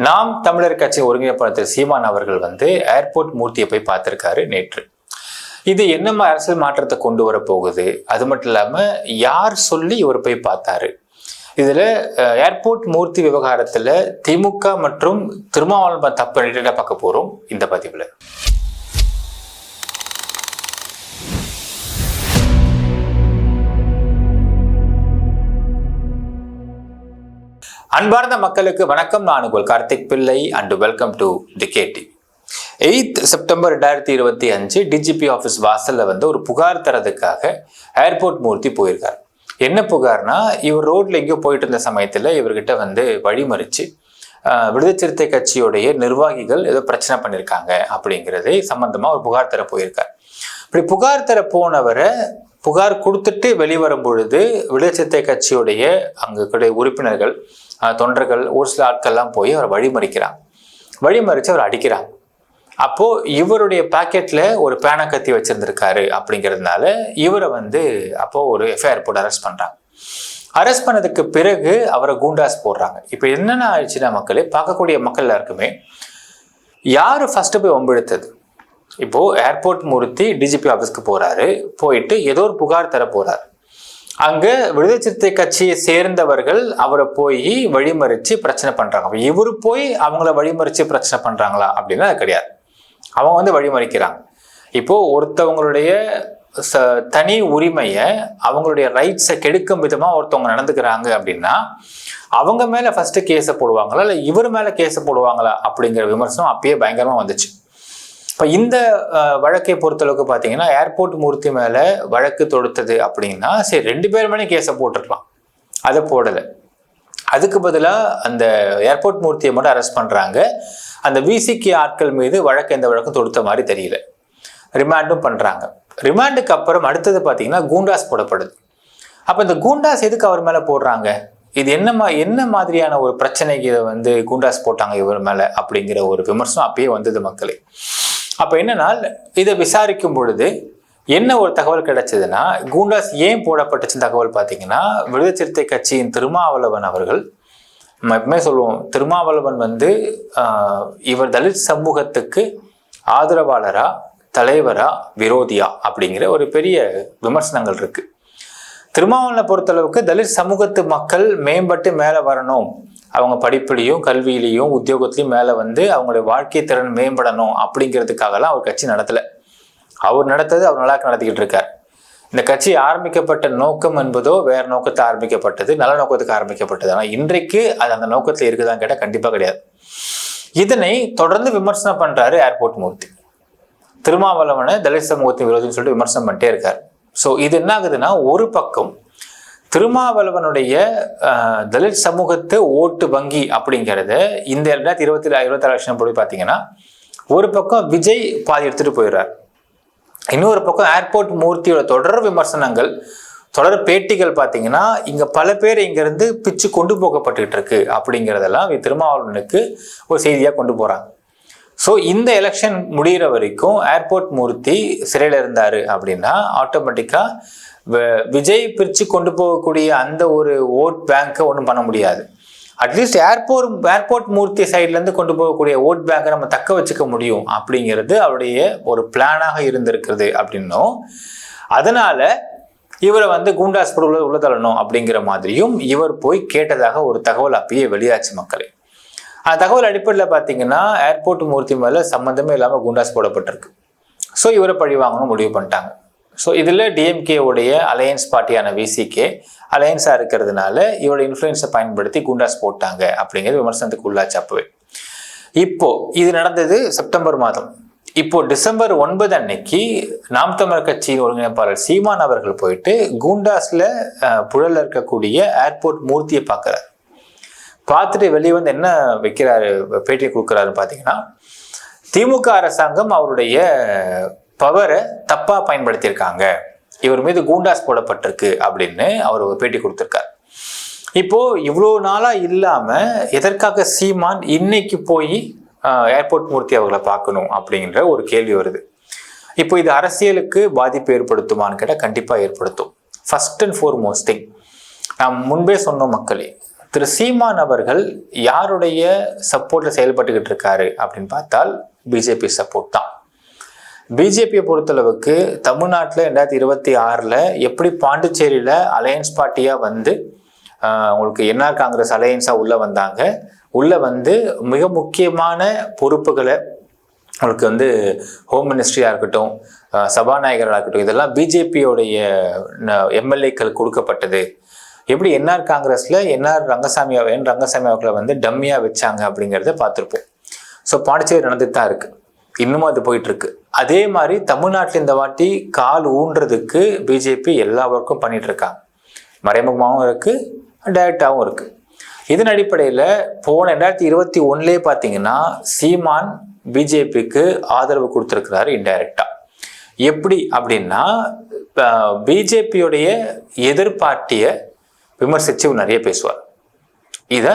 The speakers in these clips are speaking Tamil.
நாம் தமிழர் கட்சி ஒருங்கிணைப்பாளர் சீமான் அவர்கள் ஏர்போர்ட் மூர்த்தியை போய் பார்த்திருக்காரு நேற்று. இது என்னமா அரசியல் மாற்றத்தை கொண்டு வர போகுது, அது மட்டும் இல்லாம யார் சொல்லி இவர் போய் பார்த்தாரு, இதுல ஏர்போர்ட் மூர்த்தி விவகாரத்துல திமுக மற்றும் திருமாவளவன் தப்பு பார்க்க போறோம் இந்த பதிவுல. அன்பார்ந்த மக்களுக்கு வணக்கம். நான் உங்கள் Karthik Pillai and welcome to the KD. 8 September 2025 DGP office வாசல்ல ஒரு புகார் தரதுக்காக ஏர்போர்ட் மூர்த்தி போயிருக்கார். என்ன புகார்னா, இவர் ரோட்ல எங்கேயோ போயிட்டு இருந்த சமயத்துல இவர்கிட்ட வழிமறிச்சு விடுதலை சிறுத்தை கட்சியோடைய நிர்வாகிகள் ஏதோ பிரச்சனை பண்ணியிருக்காங்க அப்படிங்கிறதை சம்பந்தமா ஒரு புகார் தர போயிருக்கார். இப்படி புகார் தர போனவரை புகார் கொடுத்துட்டு வெளிவரும் பொழுது விடுதலை சிறுத்தை கட்சியுடைய அங்கே உறுப்பினர்கள் தொண்டர்கள் ஒரு சில ஆட்கள்லாம் போய் அவரை வழிமறிச்சு அவர் அடிக்கிறாங்க. அப்போ இவருடைய பாக்கெட்ல ஒரு பேனா கத்தி வச்சிருந்திருக்காரு அப்படிங்கிறதுனால இவரை அப்போ ஒரு எஃப்ஐஆர் போட்டு அரெஸ்ட் பண்றாங்க. அரெஸ்ட் பண்ணதுக்கு பிறகு அவரை கூண்டாஸ் போடுறாங்க. இப்போ என்னென்ன ஆயிடுச்சுன்னா, மக்களே பார்க்கக்கூடிய மக்கள் எல்லாருக்குமே யாரு ஃபர்ஸ்ட் போய் வம்பிழுத்தது. இப்போ ஏர்போர்ட் மூர்த்தி டிஜிபி ஆஃபீஸ்க்கு போறாரு, போயிட்டு ஏதோ ஒரு புகார் தர போறாரு. அங்க விடுதலை சிறுத்தை கட்சியை சேர்ந்தவர்கள் அவரை போய் வழிமறிச்சு பிரச்சனை பண்றாங்க. இவரு போய் அவங்கள வழிமறிச்சு பிரச்சனை பண்றாங்களா அப்படின்னா அது கிடையாது. அவங்க வழிமறிக்கிறாங்க. இப்போ ஒருத்தவங்களுடைய தனி உரிமையை, அவங்களுடைய ரைட்ஸை கெடுக்கும் விதமா ஒருத்தவங்க நடந்துக்கிறாங்க அப்படின்னா அவங்க மேல ஃபர்ஸ்ட் கேஸை போடுவாங்களா இல்லை இவர் மேல கேஸை போடுவாங்களா அப்படிங்கிற விமர்சனம் அப்பயே பயங்கரமா வந்துச்சு. இப்போ இந்த வழக்கை பொறுத்தளவுக்கு பார்த்தீங்கன்னா, ஏர்போர்ட் மூர்த்தி மேலே வழக்கு தொடுத்தது அப்படின்னா சரி 2 பேர் மேலே கேஸை போட்டுருக்கலாம். அதை போடலை. அதுக்கு பதிலாக அந்த ஏர்போர்ட் மூர்த்தியை மட்டும் அரெஸ்ட் பண்ணுறாங்க. அந்த விசிகே ஆட்கள் மீது எந்த வழக்கும் தொடுத்த மாதிரி தெரியல. ரிமாண்டும் பண்ணுறாங்க. ரிமாண்டுக்கு அப்புறம் அடுத்தது பார்த்தீங்கன்னா கூண்டாஸ் போடப்படுது. அப்போ இந்த கூண்டாஸ் எதுக்கு அவர் மேலே போடுறாங்க, இது என்ன மாதிரியான ஒரு பிரச்சனைக்கு இதை கூண்டாஸ் போட்டாங்க இவர் மேலே அப்படிங்கிற ஒரு விமர்சனம் அப்பயே வந்தது மக்களே. அப்போ என்னன்னா, இதை விசாரிக்கும் பொழுது என்ன ஒரு தகவல் கிடைச்சதுன்னா, கூண்டாஸ் ஏன் போடப்பட்டுச்சு தகவல் பார்த்தீங்கன்னா, விடுதலை சிறுத்தை கட்சியின் திருமாவளவன் அவர்கள், நம்ம எப்பவுமே சொல்லுவோம் திருமாவளவன் இவர் தலித் சமூகத்துக்கு ஆதரவாளரா, தலைவரா, விரோதியா அப்படிங்கிற ஒரு பெரிய விமர்சனங்கள் இருக்கு. திருமாவளவனை பொறுத்தளவுக்கு தலித் சமூகத்து மக்கள் மேம்பட்டு மேலே வரணும், அவங்க படிப்புலையும் கல்வியிலையும் உத்தியோகத்திலையும் மேலே அவங்களுடைய வாழ்க்கை திறன் மேம்படணும் அப்படிங்கிறதுக்காகலாம் அவர் கட்சி நடத்தலை. அவர் நல்லா நடத்திக்கிட்டு இருக்கார். இந்த கட்சி ஆரம்பிக்கப்பட்ட நோக்கம் என்பதோ வேற நோக்கத்தை ஆரம்பிக்கப்பட்டது, நல்ல நோக்கத்துக்கு ஆரம்பிக்கப்பட்டது. ஆனால் இன்றைக்கு அது அந்த நோக்கத்தில் இருக்குதான்னு கேட்டால் கண்டிப்பாக கிடையாது. இதனை தொடர்ந்து விமர்சனம் பண்றாரு ஏர்போர்ட் மூர்த்தி. திருமாவளவனை தலித் சமூகத்தின் விரோதின்னு சொல்லிட்டு விமர்சனம் பண்ணிட்டே இருக்காரு. ஸோ இது என்ன ஆகுதுன்னா, ஒரு பக்கம் திருமாவளவனுடைய தலித் சமூகத்து ஓட்டு வங்கி அப்படிங்கிறத இந்த 2026 எலெக்ஷன் போய் பார்த்தீங்கன்னா, ஒரு பக்கம் விஜய் பாதி எடுத்துட்டு போயிடுறார். இன்னொரு பக்கம் ஏர்போர்ட் மூர்த்தியோட தொடர் விமர்சனங்கள், தொடர் பேட்டிகள் பார்த்தீங்கன்னா இங்க பல பேர் இங்கிருந்து பிச்சு கொண்டு போகப்பட்டுக்கிட்டு இருக்கு அப்படிங்கிறதெல்லாம் திருமாவளவனுக்கு ஒரு செய்தியா கொண்டு போறாங்க. ஸோ இந்த எலெக்ஷன் முடிகிற வரைக்கும் ஏர்போர்ட் மூர்த்தி சிறையில் இருந்தாரு அப்படின்னா ஆட்டோமேட்டிக்கா விஜய் பிரிச்சு கொண்டு போகக்கூடிய அந்த ஒரு ஓட் பேங்கை ஒன்றும் பண்ண முடியாது. அட்லீஸ்ட் ஏர்போர்ட் மூர்த்தி சைட்லேருந்து கொண்டு போகக்கூடிய ஓட் பேங்கை நம்ம தக்க வச்சுக்க முடியும் அப்படிங்கிறது அவருடைய ஒரு பிளானாக இருந்திருக்கிறது அப்படின்னும், அதனால இவரை கூண்டாஸ் உள்ள தள்ளணும் அப்படிங்கிற மாதிரியும் இவர் போய் கேட்டதாக ஒரு தகவல் அப்பயே வெளியாச்சு மக்களே. அந்த தகவல் அடிப்படையில் பார்த்தீங்கன்னா ஏர்போர்ட் மூர்த்தி மேலே சம்மந்தமே இல்லாமல் கூண்டாஸ் போடப்பட்டிருக்கு. ஸோ இவரை பழி வாங்கணும் முடிவு பண்ணிட்டாங்க. ஸோ இதில் டிஎம்கேவுடைய அலையன்ஸ் பார்ட்டியான விசிகே அலையன்ஸாக இருக்கிறதுனால இவரோட இன்ஃப்ளூயன்ஸை பயன்படுத்தி கூண்டாஸ் போட்டாங்க அப்படிங்கிறது விமர்சனத்துக்கு உள்ளாச்சு அப்பவே. இப்போ இது நடந்தது செப்டம்பர் மாதம். இப்போ டிசம்பர் 9 அன்னைக்கு நாம் தமிழர் கட்சியின் ஒருங்கிணைப்பாளர் சீமான் அவர்கள் போயிட்டு கூண்டாஸ்ல புழல்ல இருக்கக்கூடிய ஏர்போர்ட் மூர்த்தியை பார்க்குறாரு. பார்த்துட்டு வெளியே என்ன வைக்கிறாரு, பேட்டியை கொடுக்குறாருன்னு பார்த்தீங்கன்னா, திமுக அரசாங்கம் அவருடைய பவரை தப்பா பயன்படுத்தியிருக்காங்க, இவர் மீது கூண்டாஸ் போடப்பட்டிருக்கு அப்படின்னு அவர் பேட்டி கொடுத்திருக்கார். இப்போ இவ்வளோ நாளா இல்லாம எதற்காக சீமான் இன்னைக்கு போய் ஏர்போர்ட் மூர்த்தி அவர்களை பார்க்கணும் அப்படிங்கிற ஒரு கேள்வி வருது. இப்போ இது அரசியலுக்கு பாதிப்பு ஏற்படுத்துமான்னு கேட்டால் கண்டிப்பா ஏற்படுத்தும். ஃபர்ஸ்ட் அண்ட் ஃபோர்மோஸ்ட் திங், நாம் முன்பே சொன்னோம் மக்களே, திரு சீமான் அவர்கள் யாருடைய சப்போர்ட்ல செயல்பட்டுக்கிட்டு இருக்காரு அப்படின்னு பார்த்தால் பிஜேபி சப்போர்ட் தான். பிஜேபியை பொறுத்தளவுக்கு தமிழ்நாட்டில் 2026 எப்படி பாண்டிச்சேரியில அலையன்ஸ் பார்ட்டியா வந்து உங்களுக்கு என்ஆர் காங்கிரஸ் அலையன்ஸா உள்ள வந்தாங்க, உள்ள வந்து மிக முக்கியமான பொறுப்புகளை உங்களுக்கு வந்து ஹோம் மினிஸ்ட்ரியா இருக்கட்டும், சபாநாயகராக இருக்கட்டும், இதெல்லாம் பிஜேபியோடைய எம்எல்ஏக்கள் கொடுக்கப்பட்டது. எப்படி என்ஆர் காங்கிரஸ்ல என் ரங்கசாமி அவர்களை வந்து டம்மியா வச்சாங்க அப்படிங்கிறத பார்த்துருப்போம். ஸோ பாண்டிச்சேரி நடந்துட்டு தான் இருக்கு, இன்னமும் அது போயிட்டு இருக்கு. அதே மாதிரி தமிழ்நாட்டில் இந்த வாட்டி கால் ஊன்றதுக்கு பிஜேபி எல்லா ஒர்க்கும் பண்ணிட்டு இருக்காங்க. மறைமுகமாகவும் இருக்கு, டைரக்டாகவும் இருக்கு. இதன் அடிப்படையில் போன 2021 பார்த்தீங்கன்னா சீமான் பிஜேபிக்கு ஆதரவு கொடுத்துருக்கிறாரு இன்டைரக்டா. எப்படி அப்படின்னா பிஜேபியோடைய எதிர்பார்ட்டியை விமர்சித்து நிறைய பேசுவார். இதை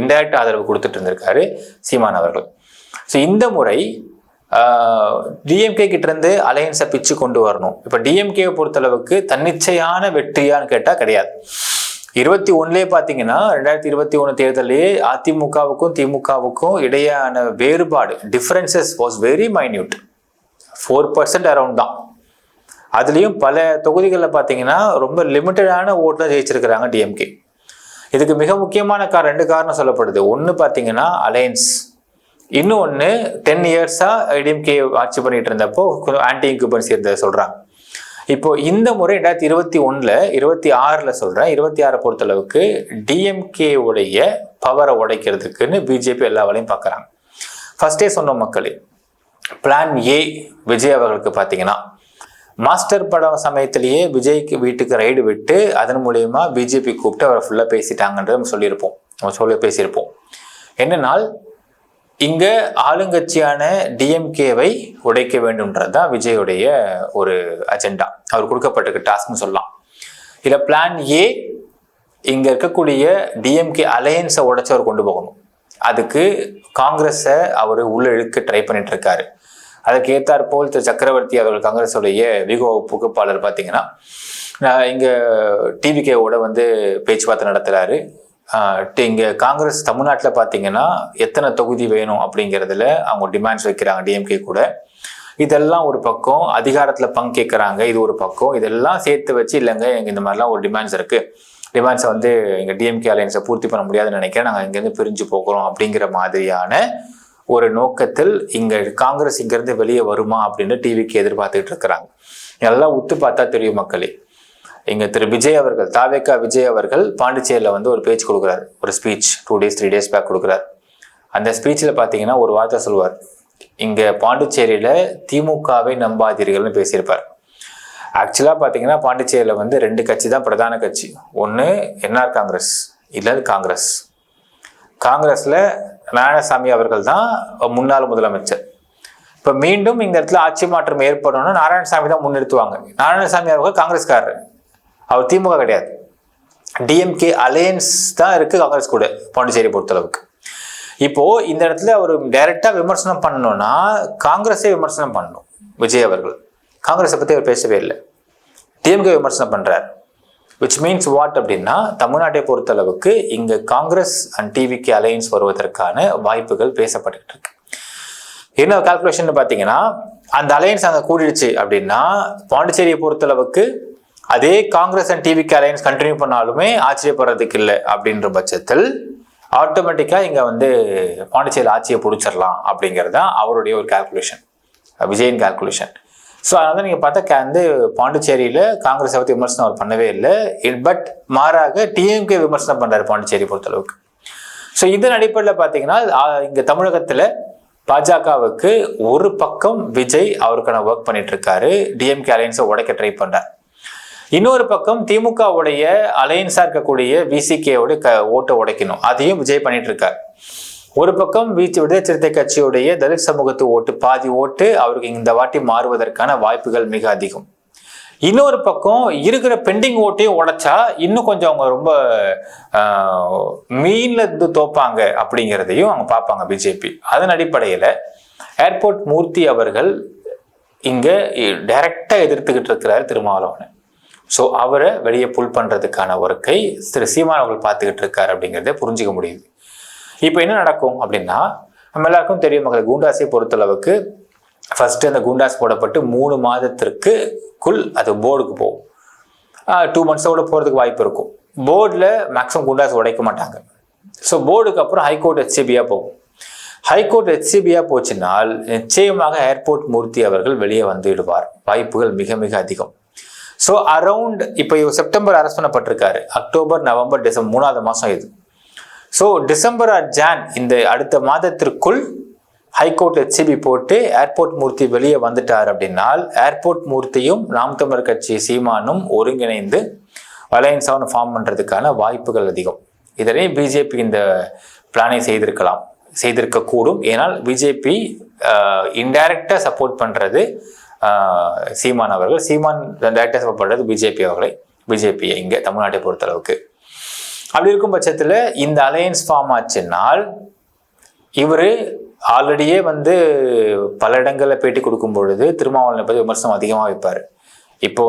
இன்டைரக்ட் ஆதரவு கொடுத்துட்டு இருந்திருக்காரு சீமான் அவர்கள். ஸோ இந்த முறை டிஎம்கே கிட்ட இருந்து அலையன்ஸை பிச்சு கொண்டு வரணும். இப்போ டிஎம்கேவை பொறுத்தளவுக்கு தன்னிச்சையான வெற்றியான்னு கேட்டால் கிடையாது. 2021 பார்த்தீங்கன்னா 2021 தேர்தலே அதிமுகவுக்கும் திமுகவுக்கும் இடையான வேறுபாடு differences was very minute, 4% around தான். அதுலேயும் பல தொகுதிகளில் பார்த்தீங்கன்னா ரொம்ப லிமிட்டடான ஓட்டில் ஜெயிச்சிருக்கிறாங்க டிஎம்கே. இதுக்கு மிக முக்கியமான 2 காரணம் சொல்லப்படுது. ஒன்று பார்த்தீங்கன்னா அலையன்ஸ், இன்னொன்று 10 இயர்ஸாக டிஎம்கே ஆட்சி பண்ணிட்டு இருந்தப்போ ஆன்டி இன்குபன்சி இருந்ததை சொல்கிறாங்க. இப்போ இந்த முறை 2021 26 சொல்கிறேன், 26 பொறுத்தளவுக்கு டிஎம்கே உடைய பவரை உடைக்கிறதுக்குன்னு பிஜேபி எல்லா வேலையும் பார்க்குறாங்க. ஃபர்ஸ்டே சொன்ன மக்களே, பிளான் ஏ விஜய் அவர்களுக்கு பார்த்தீங்கன்னா மாஸ்டர் படம் சமயத்திலேயே விஜய்க்கு வீட்டுக்கு ரைடு விட்டு அதன் மூலயமா பிஜேபி கூப்பிட்டு அவரை ஃபுல்லாக பேசிட்டாங்கன்றத நம்ம பேசியிருப்போம். என்னன்னால் இங்கே ஆளுங்கட்சியான டிஎம்கேவை உடைக்க வேண்டும்ன்றது தான் விஜயுடைய ஒரு அஜெண்டா, அவர் கொடுக்கப்பட்டிருக்க டாஸ்க்னு சொல்லலாம். இதில் பிளான் ஏ இங்கே இருக்கக்கூடிய டிஎம்கே அலையன்ஸை உடைச்சு அவர் கொண்டு போகணும். அதுக்கு காங்கிரஸை அவர் உள்ள இழுக்க ட்ரை பண்ணிட்டு இருக்காரு. அதுக்கு ஏற்றாற் போல் திரு சக்கரவர்த்தி அவர்கள் காங்கிரஸுடைய விகோ புகைப்பாளர் பார்த்தீங்கன்னா இங்கே டிவிகேவோட வந்து பேச்சுவார்த்தை நடத்துகிறாரு. இங்கே காங்கிரஸ் தமிழ்நாட்டில் பார்த்தீங்கன்னா எத்தனை தொகுதி வேணும் அப்படிங்கிறதுல அவங்க டிமாண்ட்ஸ் வைக்கிறாங்க டிஎம்கே கூட. இதெல்லாம் ஒரு பக்கம், அதிகாரத்தில் பங்கு கேட்குறாங்க இது ஒரு பக்கம். இதெல்லாம் சேர்த்து வச்சு இல்லைங்க எங்கள் இந்த மாதிரிலாம் ஒரு டிமாண்ட்ஸ் இருக்குது, டிமாண்ட்ஸை வந்து எங்கள் டிஎம்கே அலையன்ஸை பூர்த்தி பண்ண முடியாதுன்னு நினைக்கிறேன், நாங்கள் இங்கேருந்து பிரிஞ்சு போகிறோம் அப்படிங்கிற மாதிரியான ஒரு நோக்கத்தில் இங்கே காங்கிரஸ் இங்கேருந்து வெளியே வருமா அப்படின்னு டிவிக்கு எதிர்பார்த்துக்கிட்டு இருக்கிறாங்க. எல்லாம் உத்து பார்த்தா தெரியும் மக்களே. இங்கே திரு விஜய் அவர்கள், தாவேகா விஜய் அவர்கள் பாண்டிச்சேரியில் வந்து ஒரு பேச்சு கொடுக்குறாரு, ஒரு ஸ்பீச் 2 days 3 days பேக் கொடுக்குறாரு. அந்த ஸ்பீச்சில் பார்த்தீங்கன்னா ஒரு வார்த்தை சொல்லுவார், இங்கே பாண்டிச்சேரியில் திமுகவை நம்பாதீர்கள்னு பேசியிருப்பார். ஆக்சுவலாக பார்த்தீங்கன்னா பாண்டிச்சேரியில் வந்து 2 கட்சி தான் பிரதான கட்சி. ஒன்று என்ஆர் காங்கிரஸ், இல்லை காங்கிரஸ். காங்கிரஸில் நாராயணசாமி அவர்கள் தான் முன்னாள் முதலமைச்சர். இப்போ மீண்டும் இந்த இடத்துல ஆட்சி மாற்றம் ஏற்படணும்னா நாராயணசாமி தான் முன்னிறுத்துவாங்க. நாராயணசாமி அவர்கள் காங்கிரஸ்காரர், அவர் திமுக கிடையாது. டிஎம்கே அலையன்ஸ் தான் இருக்கு காங்கிரஸ் கூட பாண்டிச்சேரி பொறுத்தளவுக்கு. இப்போ இந்த இடத்துல அவர் டைரக்டா விமர்சனம் பண்ணணும்னா காங்கிரஸை விமர்சனம் பண்ணணும் விஜய் அவர்கள். காங்கிரஸை பத்தி அவர் பேசவே இல்லை, டிஎம்கே விமர்சனம் பண்றாரு. விச் மீன்ஸ் வாட் அப்படின்னா தமிழ்நாட்டை பொறுத்தளவுக்கு இங்க காங்கிரஸ் அண்ட் டிவிகே அலையன்ஸ் வருவதற்கான வாய்ப்புகள் பேசப்பட்டு இருக்கு. என்ன கால்குலேஷன் பார்த்தீங்கன்னா அந்த அலையன்ஸ் அங்கே கூடிடுச்சு அப்படின்னா பாண்டிச்சேரியை பொறுத்தளவுக்கு அதே Congress and TVK alliance continue பண்ணாலுமே ஆச்சரியப்படுறதுக்கு இல்லை அப்படின்ற பட்சத்தில் ஆட்டோமேட்டிக்காக இங்கே வந்து பாண்டிச்சேரி ஆட்சியை பிடிச்சிடலாம் அப்படிங்கிறது தான் அவருடைய ஒரு கால்குலேஷன், விஜயின் கால்குலேஷன். ஸோ அதனால நீங்கள் பார்த்தா வந்து பாண்டிச்சேரியில் காங்கிரஸை பற்றி விமர்சனம் அவர் பண்ணவே இல்லை, பட் மாறாக டிஎம்கே விமர்சனம் பண்ணுறாரு பாண்டிச்சேரி பொறுத்தளவுக்கு. ஸோ இதன் அடிப்படையில் பார்த்தீங்கன்னா இங்கே தமிழகத்தில் பாஜகவுக்கு ஒரு பக்கம் விஜய் அவருக்கான ஒர்க் பண்ணிட்டு இருக்காரு, டிஎம்கே அலையன்ஸை உடைக்க ட்ரை பண்றார். இன்னொரு பக்கம் திமுகவுடைய அலையன்ஸா இருக்கக்கூடிய விசிகேவோட ஓட்டை உடைக்கணும், அதையும் விஜய் பண்ணிட்டு இருக்காரு. ஒரு பக்கம் விடுதலை சிறுத்தை கட்சியுடைய தலித் சமூகத்து ஓட்டு பாதி ஓட்டு அவருக்கு இந்த வாட்டி மாறுவதற்கான வாய்ப்புகள் மிக அதிகம். இன்னொரு பக்கம் இருக்கிற பெண்டிங் ஓட்டையும் உடைச்சா இன்னும் கொஞ்சம் அவங்க ரொம்ப மீன்ல இருந்து தோப்பாங்க அப்படிங்கிறதையும் அவங்க பார்ப்பாங்க பிஜேபி. அதன் அடிப்படையில் ஏர்போர்ட் மூர்த்தி அவர்கள் இங்க டைரக்டா எதிர்த்துக்கிட்டு இருக்கிறாரு திருமாவளவனை. ஸோ அவரை வெளியே புல் பண்ணுறதுக்கான ஒர்க்கை திரு சீமான் அவர்கள் பார்த்துக்கிட்டு இருக்காரு அப்படிங்கிறத புரிஞ்சிக்க முடியுது. இப்போ என்ன நடக்கும் அப்படின்னா, நம்ம எல்லாருக்கும் தெரியும் மக்கள், குண்டாஸை பொறுத்தளவுக்கு ஃபர்ஸ்ட் அந்த குண்டாஸ் போடப்பட்டு 3 மாதத்திற்குள் அது போர்டுக்கு போகும். 2 months போகிறதுக்கு வாய்ப்பு இருக்கும். போர்டில் மேக்ஸிமம் குண்டாஸ் உடைக்க மாட்டாங்க. ஸோ போர்டுக்கு அப்புறம் ஹைகோர்ட் HCBயாக போகும். ஹைகோர்ட் HCBயாக போச்சுனால் நிச்சயமாக ஏர்போர்ட் மூர்த்தி அவர்கள் வெளியே வந்துவிடுவார். வாய்ப்புகள் மிக மிக அதிகம். ஸோ அரவுண்ட் இப்போ செப்டம்பர் அரெஸ்ட் பண்ணப்பட்டிருக்காரு. அக்டோபர், நவம்பர், டிசம்பர் 3வது மாதம் இது. ஸோ டிசம்பர் ஆர் ஜான் இந்த அடுத்த மாதத்திற்குள் ஹைகோர்ட் HCB போட்டு ஏர்போர்ட் மூர்த்தி வெளியே வந்துட்டார் அப்படின்னால் ஏர்போர்ட் மூர்த்தியும் நாம் தமிழர் கட்சி சீமானும் ஒருங்கிணைந்து அலையன்ஸாக ஃபார்ம் பண்ணுறதுக்கான வாய்ப்புகள் அதிகம். இதனை பிஜேபி இந்த பிளானை செய்திருக்கக்கூடும். ஏன்னால் பிஜேபி இன்டைரக்டாக சப்போர்ட் பண்ணுறது சீமான் அவர்கள், சீமான் டைரக்டாக சப்போர்ட் பண்ணுறது பிஜேபியை இங்கே தமிழ்நாட்டை பொறுத்தளவுக்கு. அப்படி இருக்கும் பட்சத்தில் இந்த அலையன்ஸ் ஃபார்ம் ஆச்சுன்னால் இவர் ஆல்ரெடியே பல இடங்களில் பேட்டி கொடுக்கும் பொழுது திருமாவளவனை பற்றி விமர்சனம் அதிகமாக வைப்பார். இப்போ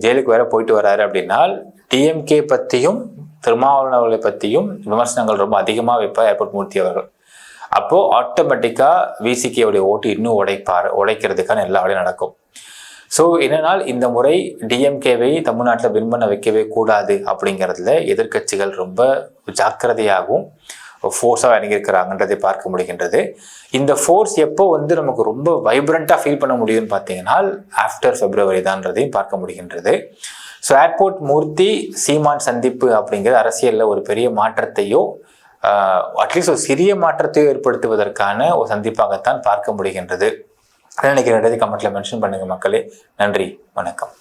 ஜெயிலுக்கு வேற போயிட்டு வர்றாரு அப்படின்னால் டிஎம்கே பற்றியும் திருமாவளவன் அவர்களை பற்றியும் விமர்சனங்கள் ரொம்ப அதிகமாக வைப்பார் ஏர்போர்ட் மூர்த்தி அவர்கள். அப்போது ஆட்டோமேட்டிக்காக விசிகேவுடைய ஓட்டு இன்னும் உடைக்கிறதுக்கான எல்லா வேலையும் நடக்கும். ஸோ என்னென்னால் இந்த முறை டிஎம்கேவை தமிழ்நாட்டில் வின் பண்ண வைக்கவே கூடாது அப்படிங்கிறதுல எதிர்கட்சிகள் ரொம்ப ஜாக்கிரதையாகவும் ஃபோர்ஸாக இறங்கியிருக்கிறாங்கன்றதை பார்க்க முடிகின்றது. இந்த ஃபோர்ஸ் எப்போ நமக்கு ரொம்ப வைப்ரண்ட்டாக ஃபீல் பண்ண முடியும்னு பார்த்தீங்கன்னா ஆஃப்டர் February தான்றதையும் பார்க்க முடிகின்றது. ஸோ ஏர்போர்ட் மூர்த்தி சீமான் சந்திப்பு அப்படிங்கிற அரசியலில் ஒரு பெரிய மாற்றத்தையோ அட்லீஸ்ட் ஒரு சிறிய மாற்றத்தையோ ஏற்படுத்துவதற்கான ஒரு சந்திப்பாகத்தான் பார்க்க முடிகின்றது. நினைக்கிறேன் கமெண்ட்ல மென்ஷன் பண்ணுங்க மக்களே. நன்றி, வணக்கம்.